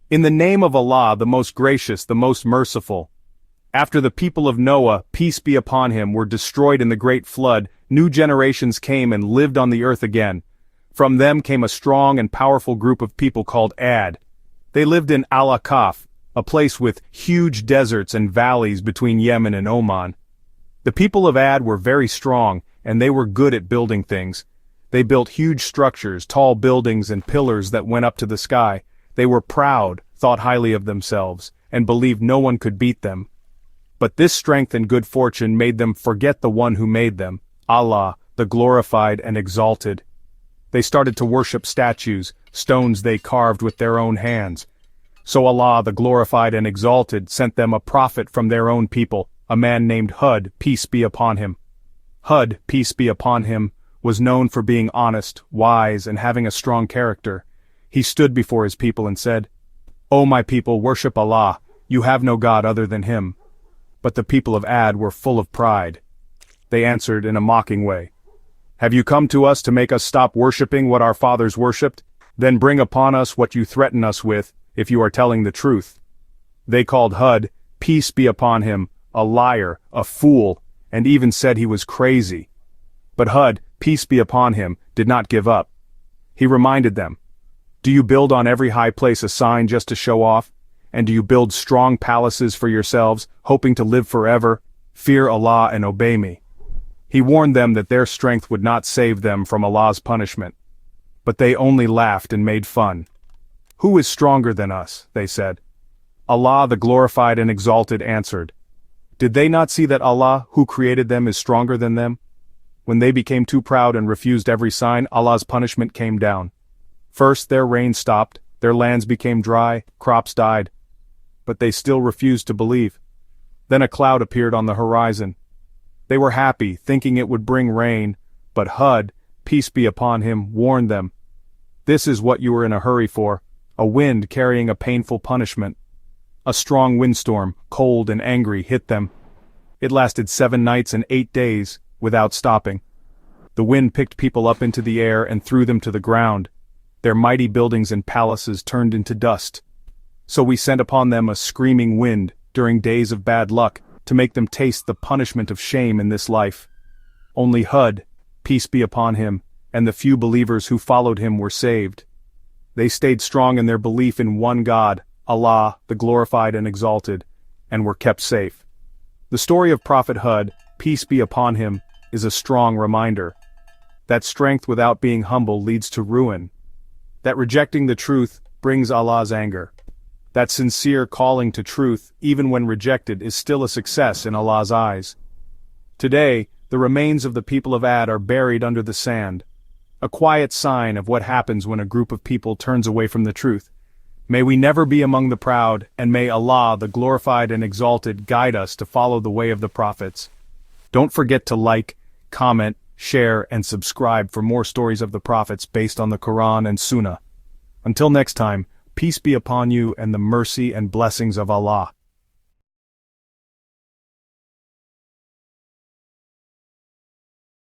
In the name of Allah, the most gracious, the most merciful. After the people of Noah, peace be upon him, were destroyed in the great flood, new generations came and lived on the earth again. From them came a strong and powerful group of people called Ad. They lived in Al-Aʿrāf, a place with huge deserts and valleys between Yemen and Oman. The people of Ad were very strong, and they were good at building things. They built huge structures, tall buildings and pillars that went up to the sky. They were proud, thought highly of themselves, and believed no one could beat them. But this strength and good fortune made them forget the one who made them, Allah, the glorified and exalted. They started to worship statues, stones they carved with their own hands. So Allah, the glorified and exalted, sent them a prophet from their own people, a man named Hūd, peace be upon him. Hūd, peace be upon him, was known for being honest, wise, and having a strong character. He stood before his people and said, "O my people, worship Allah, you have no God other than him." But the people of Ad were full of pride. They answered in a mocking way, "Have you come to us to make us stop worshipping what our fathers worshipped? Then bring upon us what you threaten us with, if you are telling the truth." They called Hūd, peace be upon him, a liar, a fool, and even said he was crazy. But Hūd, peace be upon him, did not give up. He reminded them, "Do you build on every high place a sign just to show off? And do you build strong palaces for yourselves, hoping to live forever? Fear Allah and obey me." He warned them that their strength would not save them from Allah's punishment. But they only laughed and made fun. "Who is stronger than us?" they said. Allah, the glorified and exalted, answered, "Did they not see that Allah, who created them, is stronger than them?" When they became too proud and refused every sign, Allah's punishment came down. First their rain stopped, their lands became dry, crops died. But they still refused to believe. Then a cloud appeared on the horizon. They were happy, thinking it would bring rain, but Hūd, peace be upon him, warned them. "This is what you were in a hurry for, a wind carrying a painful punishment." A strong windstorm, cold and angry, hit them. It lasted 7 nights and 8 days, without stopping. The wind picked people up into the air and threw them to the ground. Their mighty buildings and palaces turned into dust. So we sent upon them a screaming wind, during days of bad luck, to make them taste the punishment of shame in this life. Only Hūd, peace be upon him, and the few believers who followed him were saved. They stayed strong in their belief in one God, Allah, the glorified and exalted, and were kept safe. The story of Prophet Hūd, peace be upon him, is a strong reminder that strength without being humble leads to ruin, that rejecting the truth brings Allah's anger, that sincere calling to truth, even when rejected, is still a success in Allah's eyes. Today, the remains of the people of Ad are buried under the sand, a quiet sign of what happens when a group of people turns away from the truth. May we never be among the proud, and may Allah, the glorified and exalted, guide us to follow the way of the prophets. Don't forget to like, comment, share, and subscribe for more stories of the prophets based on the Qur'an and Sunnah. Until next time, peace be upon you and the mercy and blessings of Allah.